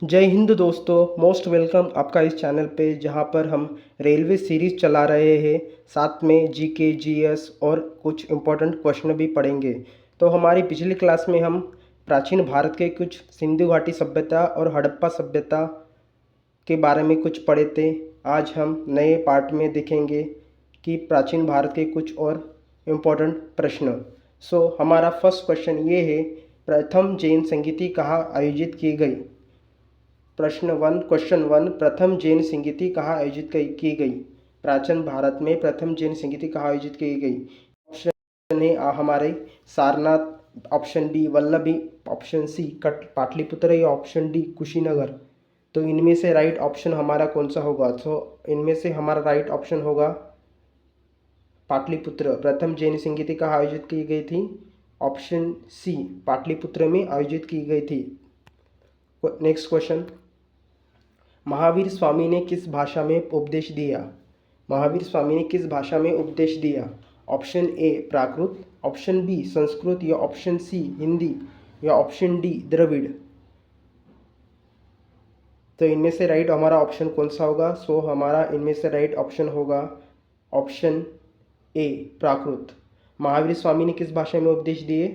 जय हिंद दोस्तों, most welcome आपका इस चैनल पे जहाँ पर हम रेलवे सीरीज़ चला रहे हैं। साथ में जीके जीएस और कुछ इम्पोर्टेंट क्वेश्चन भी पढ़ेंगे। तो हमारी पिछली क्लास में हम प्राचीन भारत के कुछ सिंधु घाटी सभ्यता और हड़प्पा सभ्यता के बारे में कुछ पढ़े थे। आज हम नए पार्ट में देखेंगे कि प्राचीन भारत के कुछ और इम्पोर्टेंट प्रश्न। हमारा फर्स्ट क्वेश्चन ये है, प्रथम जैन संगीति कहाँ आयोजित की गई। क्वेश्चन वन, प्रथम जैन संगीति कहाँ आयोजित की गई। प्राचीन भारत में प्रथम जैन संगीति कहाँ आयोजित की गई। ऑप्शन है हमारे Sarnath, option B Vallabhi, option C Pataliputra या ऑप्शन डी कुशीनगर। तो इनमें से राइट ऑप्शन हमारा कौन सा होगा। इनमें से हमारा राइट ऑप्शन होगा पाटलिपुत्र। प्रथम जैन संगीति कहाँ आयोजित की गई थी। ऑप्शन सी पाटलिपुत्र में आयोजित की गई थी। नेक्स्ट क्वेश्चन, महावीर स्वामी ने किस भाषा में उपदेश दिया। महावीर स्वामी ने किस भाषा में उपदेश दिया। Option A Prakrit, option B Sanskrit या ऑप्शन सी हिंदी या ऑप्शन डी द्रविड़। तो इनमें से राइट हमारा ऑप्शन कौन सा होगा। हमारा इनमें से राइट ऑप्शन होगा ऑप्शन ए प्राकृत। महावीर स्वामी ने किस भाषा में उपदेश दिए।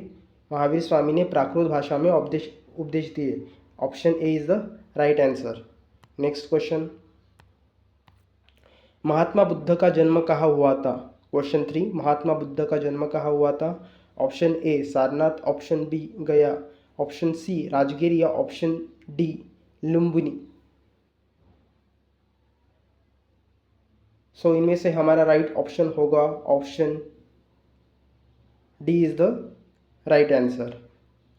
महावीर स्वामी ने प्राकृत भाषा में उपदेश दिए। Option A is the right answer. Next question, Mahatma Buddha का जन्म कहाँ हुआ था। क्वेश्चन थ्री, महात्मा बुद्ध का जन्म कहाँ हुआ था। Option A Sarnath, option B Gaya, option C Rajgir या ऑप्शन डी लुम्बिनी। इनमें से हमारा राइट ऑप्शन होगा option D is the right answer,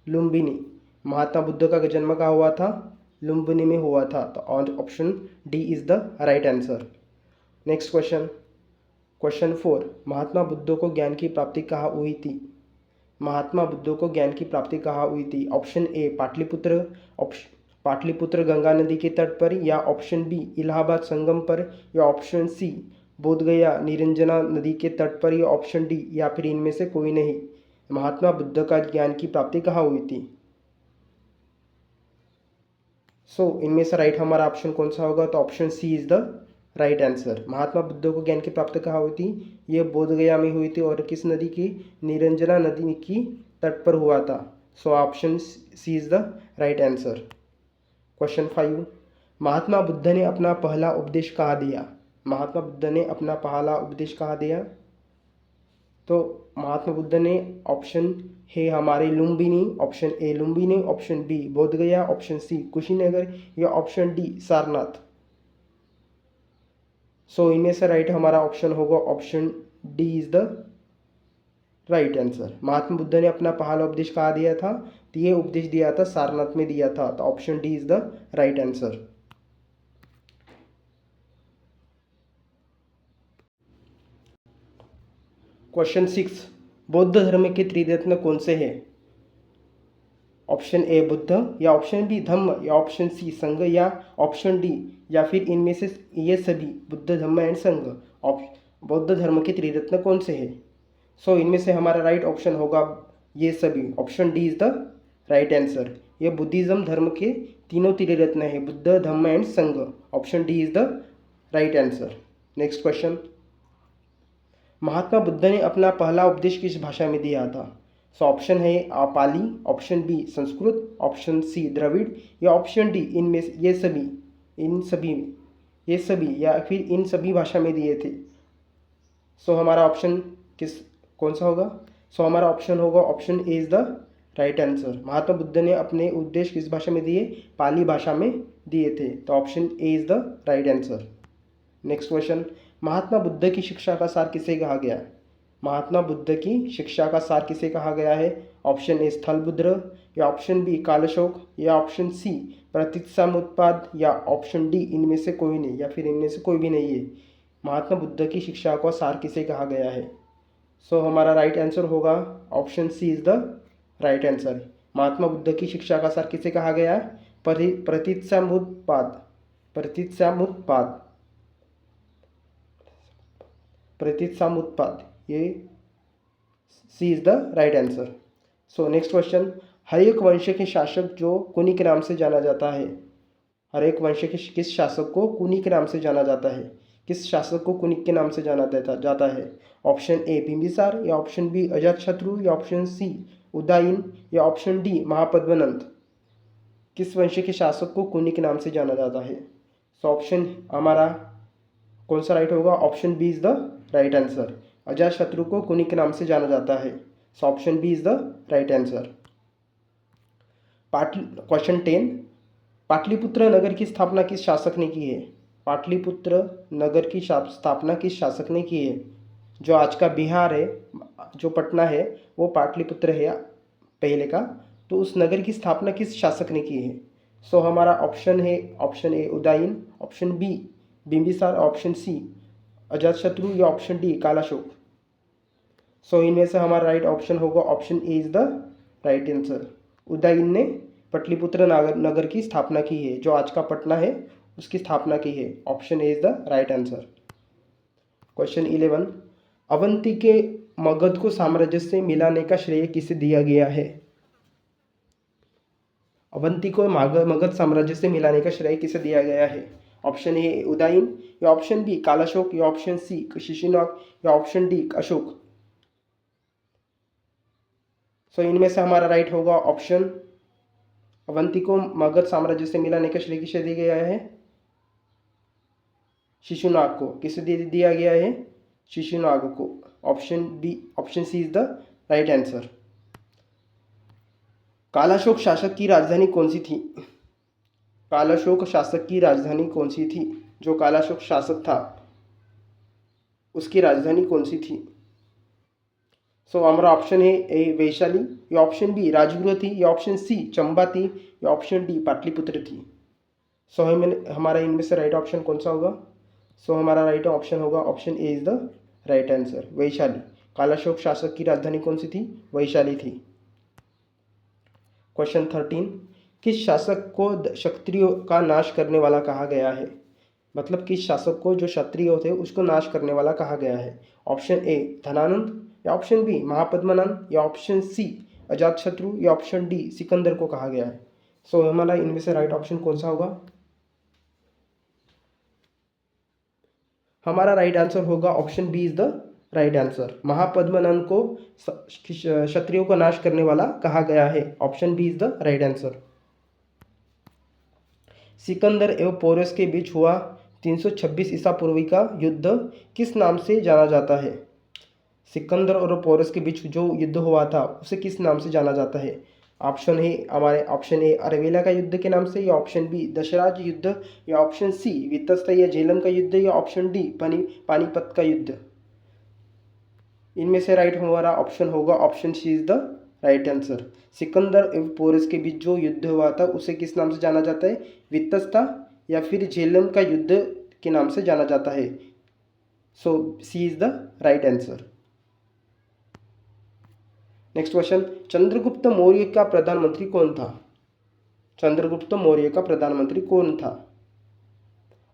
Lumbini. Mahatma Buddha का जन्म कहाँ हुआ था, लुम्बिनी में हुआ था। तो option D is the right answer. Next question, question four, Mahatma Buddha को ज्ञान की प्राप्ति कहाँ हुई थी। महात्मा बुद्ध को ज्ञान की प्राप्ति कहाँ हुई थी। ऑप्शन ए पाटलिपुत्र गंगा नदी के तट पर या ऑप्शन बी इलाहाबाद संगम पर या ऑप्शन सी बोधगया निरंजना नदी के तट पर या ऑप्शन डी या फिर इनमें से कोई नहीं। महात्मा बुद्ध का ज्ञान की प्राप्ति कहाँ हुई थी। इनमें से राइट हमारा ऑप्शन कौन सा होगा। तो option C is the right answer. Mahatma Buddha को ज्ञान की प्राप्ति कहाँ हुई थी, ये बोधगया में हुई थी और किस नदी की, निरंजना नदी की तट पर हुआ था। Option C is the right answer. Question five, Mahatma Buddha ने अपना पहला उपदेश कहाँ दिया। महात्मा बुद्ध ने अपना पहला उपदेश कहाँ दिया। तो महात्मा बुद्ध ने ऑप्शन है हमारे Lumbini, option A Lumbini, option B Bodhgaya, option C Kushinagar या ऑप्शन डी सारनाथ। इनमें से राइट हमारा ऑप्शन होगा option D is the right answer. Mahatma Buddha ने अपना पहला उपदेश कहाँ दिया था, तो ये उपदेश दिया था सारनाथ में दिया था। तो option D is the right answer. Question six, बौद्ध धर्म के त्रिरत्न कौन से हैं। ऑप्शन ए बुद्ध या ऑप्शन बी धम्म या ऑप्शन सी संघ या ऑप्शन डी या फिर इनमें से ये सभी, बुद्ध धम्म एंड संघ। बौद्ध धर्म के त्रिरत्न कौन से हैं। इनमें से हमारा राइट ऑप्शन होगा ये सभी, option D is the right answer. ये बुद्धिज्म धर्म के तीनों त्रिरत्न है, Buddha Dhamma and Sangha. Option D is the right answer. Next question, Mahatma Buddha ने अपना पहला उपदेश किस भाषा में दिया था। ऑप्शन है Pali, option B Sanskrit, option C Dravid या ऑप्शन डी इनमें ये सभी या फिर इन सभी भाषा में दिए थे। हमारा ऑप्शन कौन सा होगा। हमारा ऑप्शन होगा option A is the right answer. Mahatma Buddha ने अपने उपदेश किस भाषा में दिए, पाली भाषा में दिए थे। तो option A is the right answer. Next question, Mahatma Buddha की शिक्षा का सार किसे कहा गया। महात्मा बुद्ध की शिक्षा का सार किसे कहा गया है। ऑप्शन ए स्थलबुद्ध या ऑप्शन बी कालशोक या ऑप्शन सी प्रतित्सामुत्पाद या ऑप्शन डी इनमें से कोई नहीं या फिर इनमें से कोई भी नहीं है। महात्मा बुद्ध की शिक्षा का सार किसे कहा गया है। हमारा राइट आंसर होगा option C is the right answer. Mahatma Buddha की शिक्षा का सार किसे कहा गया है, प्रतित्सामुत्पाद, ये C is the right answer. Next question, Haryanka वंश के शासक जो कुनी के नाम से जाना जाता है। हर एक वंश के किस शासक को कुनी के नाम से जाना जाता है? किस शासक को कुनी के नाम से जाता है? ऑप्शन ए बिंबिसार, या ऑप्शन बी अजातशत्रु, या ऑप्शन सी उदयन, या ऑप्शन डी महापद्मनंद। किस वंश के शासक को कुनी के नाम से जाना जाता है? सो ऑप्शन हमारा कौन सा राइट होगा? Option B is the right answer. Ajatashatru को कुनी के नाम से जाना जाता है। So option B is the right answer. Question 10, Pataliputra नगर की स्थापना किस शासक ने की है? पाटलिपुत्र नगर की स्थापना किस शासक ने की है? जो आज का बिहार है, जो पटना है, वो पाटलिपुत्र है पहले का। तो उस नगर की स्थापना किस शासक ने की है? सो हमारा ऑप्शन है option A Udayan, option B Bimbisara, option C Ajatashatru, या ऑप्शन डी कालाशोक। सो इनमें से हमारा राइट ऑप्शन होगा option A is the right answer. Udayan ने पाटलिपुत्र नगर की स्थापना की है, जो आज का पटना है उसकी स्थापना की है। Option A is the right answer. Question 11, Avanti के मगध को साम्राज्य से मिलाने का श्रेय किसे दिया गया है? अवंती को मगध साम्राज्य से मिलाने का श्रेय किसे दिया गया है? ऑप्शन ए उदयन, या ऑप्शन बी कालाशोक, या ऑप्शन सी शिशुनाग, या ऑप्शन डी अशोक। सो इनमें से हमारा राइट होगा ऑप्शन, अवंती को मगध साम्राज्य से मिलाने का श्रेय किसे दिया गया है? शिशुनाग को। किसे दिया गया है? शिशुनाग को। Option B, option C is the right answer. Kalashoka शासक की राजधानी कौन सी थी? कालाशोक शासक की राजधानी कौन सी थी? जो कालाशोक शासक था उसकी राजधानी कौन सी थी? सो हमारा ऑप्शन है ए वैशाली, या ऑप्शन बी राजगृह थी, या ऑप्शन सी चंबा थी, या ऑप्शन डी पाटलिपुत्र थी। सो हमारा इनमें से राइट ऑप्शन कौन सा होगा? सो हमारा राइट ऑप्शन होगा option A is the right answer, Vaishali. Kalashoka शासक की राजधानी कौन सी थी? वैशाली थी। क्वेश्चन 13, किस शासक को क्षत्रियों का नाश करने वाला कहा गया है? मतलब किस शासक को, जो क्षत्रिय थे, उसको नाश करने वाला कहा गया है? ऑप्शन ए धनानंद, या ऑप्शन बी महापद्मनंद, या ऑप्शन सी अजातशत्रु, या ऑप्शन डी सिकंदर को कहा गया है। सो हमारा इनमें से राइट ऑप्शन कौन सा होगा? हमारा राइट आंसर होगा option B is the right answer. Mahapadmananda को क्षत्रियों का नाश करने वाला कहा गया है। Option B is the right answer. Sikandar एवं पोरस के बीच हुआ 326 ईसा पूर्व का युद्ध किस नाम से जाना जाता है? सिकंदर और पोरस के बीच जो युद्ध हुआ था उसे किस नाम से जाना जाता है? ऑप्शन है हमारे ऑप्शन ए अरवेला का युद्ध के नाम से, या ऑप्शन बी दशराज युद्ध, या ऑप्शन सी वितस्ता या झेलम का युद्ध, या ऑप्शन डी पानीपत का युद्ध। इनमें से राइट हमारा ऑप्शन होगा option C is the right answer. Sikandar एवं पोरस के बीच जो युद्ध हुआ था उसे किस नाम से जाना जाता है? वितस्ता या फिर झेलम का युद्ध के नाम से जाना जाता है। So C is the right answer. Next question, Chandragupta Maurya का प्रधानमंत्री कौन था? चंद्रगुप्त मौर्य का प्रधानमंत्री कौन था?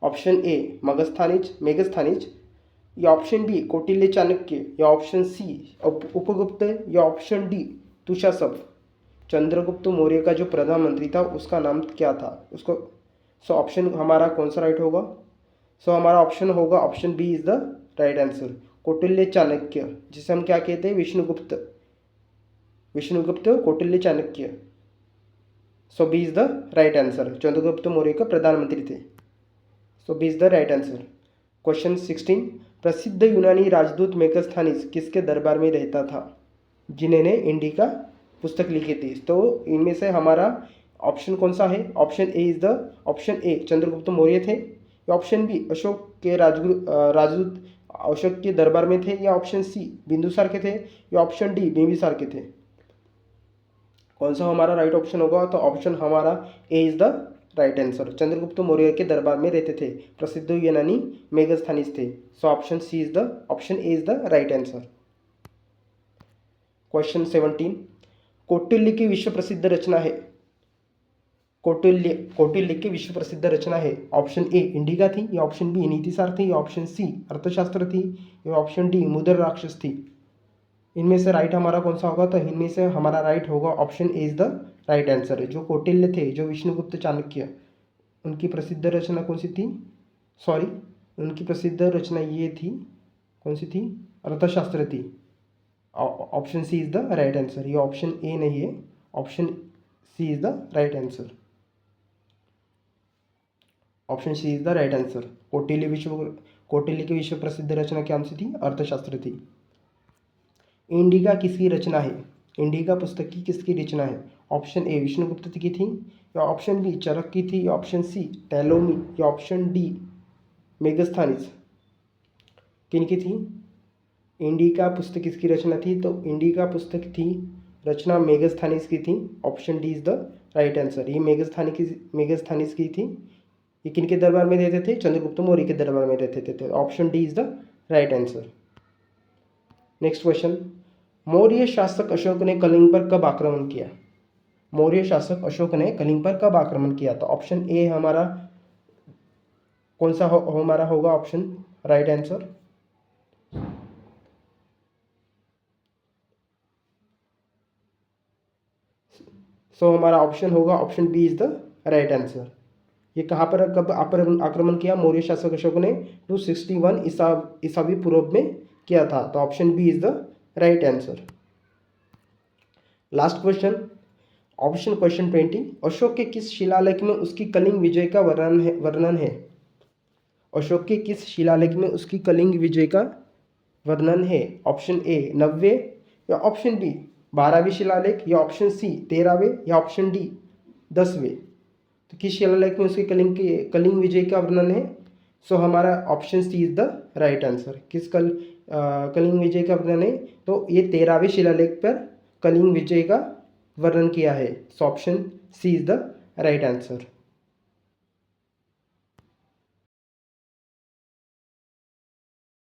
ऑप्शन ए मेगस्थानीज, या ऑप्शन बी कौटिल्य चाणक्य, या ऑप्शन सी उपगुप्त, या ऑप्शन डी तुषासप। चंद्रगुप्त मौर्य का जो प्रधानमंत्री था उसका नाम क्या था उसको? सो ऑप्शन हमारा कौन सा राइट होगा? सो हमारा ऑप्शन होगा option B is the right answer, Kautilya Chanakya, जिसे हम क्या कहते हैं? Vishnugupta Kautilya Chanakya. So B is the right answer. Chandragupta Maurya का प्रधानमंत्री थे। So B is the right answer. Question 16, प्रसिद्ध यूनानी राजदूत मेगस्थानीज किसके दरबार में रहता था, जिन्होंने इंडिका पुस्तक लिखी थी? तो इनमें से हमारा ऑप्शन कौन सा है? Option A is the option ए चंद्रगुप्त मौर्य थे, या ऑप्शन बी अशोक के राजदूत अशोक के दरबार में थे, या ऑप्शन सी बिंदुसार के थे, या ऑप्शन डी बिंबिसार के थे। कौन सा हमारा राइट ऑप्शन होगा? तो ऑप्शन हमारा A is the right answer. Chandragupta Maurya के दरबार में रहते थे, प्रसिद्ध यूनानी मेगस्थानीज थे। So option C is the option A is the right answer. Question 17, Kautilya की विश्व प्रसिद्ध रचना है। कौटिल्य की विश्व प्रसिद्ध रचना है। ऑप्शन ए इंडिका थी, या ऑप्शन बी नीतिसार थी, या ऑप्शन सी अर्थशास्त्र थी, या ऑप्शन डी मुद्र राक्षस थी। इनमें से राइट हमारा कौन सा होगा? तो इनमें से हमारा राइट होगा option A is the right answer. जो कौटिल्य थे, जो विष्णुगुप्त चाणक्य, उनकी प्रसिद्ध रचना कौन सी थी, सॉरी, उनकी प्रसिद्ध रचना ये थी, कौन सी थी, अर्थशास्त्र थी। Option C is the right answer. ये ऑप्शन ए नहीं है, option C is the right answer. Option C is the right answer. Kautilya की विश्व प्रसिद्ध रचना क्या सी थी, अर्थशास्त्र थी। इंडिका किसकी रचना है, इंडिका पुस्तक की किसकी रचना है। ऑप्शन ए विष्णुगुप्त की थी, या ऑप्शन बी चरक की थी, या ऑप्शन सी टैलोमी, या ऑप्शन डी मेगस्थानिस। किनकी थी, इंडिका पुस्तक किसकी रचना थी, तो इंडिका पुस्तक थी रचना मेगस्थानिस की थी। Option D is the right answer. ये मेगस्थानिस की थी। ये किनके दरबार में रहते थे, चंद्रगुप्त मौर्य के दरबार में रहते थे। Option D is the right answer. Next question, Maurya शासक अशोक ने कलिंग पर कब आक्रमण किया। मौर्य शासक अशोक ने कलिंग पर कब आक्रमण किया, तो ऑप्शन ए हमारा कौन सा हमारा होगा ऑप्शन राइट आंसर। सो हमारा ऑप्शन होगा option B is the right answer. ये कहाँ पर कब आक्रमण किया मौर्य शासक अशोक ने, 261 ईसावी पूर्व में किया था। तो option B is the right answer. Last question, option question 20, Ashoka के किस शिलालेख में उसकी कलिंग विजय का वर्णन है। अशोक के किस शिलालेख में उसकी कलिंग विजय का वर्णन है। ऑप्शन ए 90, या ऑप्शन बी 12वें शिलालेख, या ऑप्शन सी 13वें, या ऑप्शन डी 10वें। तो किस शिलालेख में उसकी कलिंग विजय का वर्णन है। सो हमारा option C is the right answer. किस कलिंग विजय का वर्णन है, तो ये 13वें शिलालेख पर कलिंग विजय का वर्णन किया है। So option C is the right answer.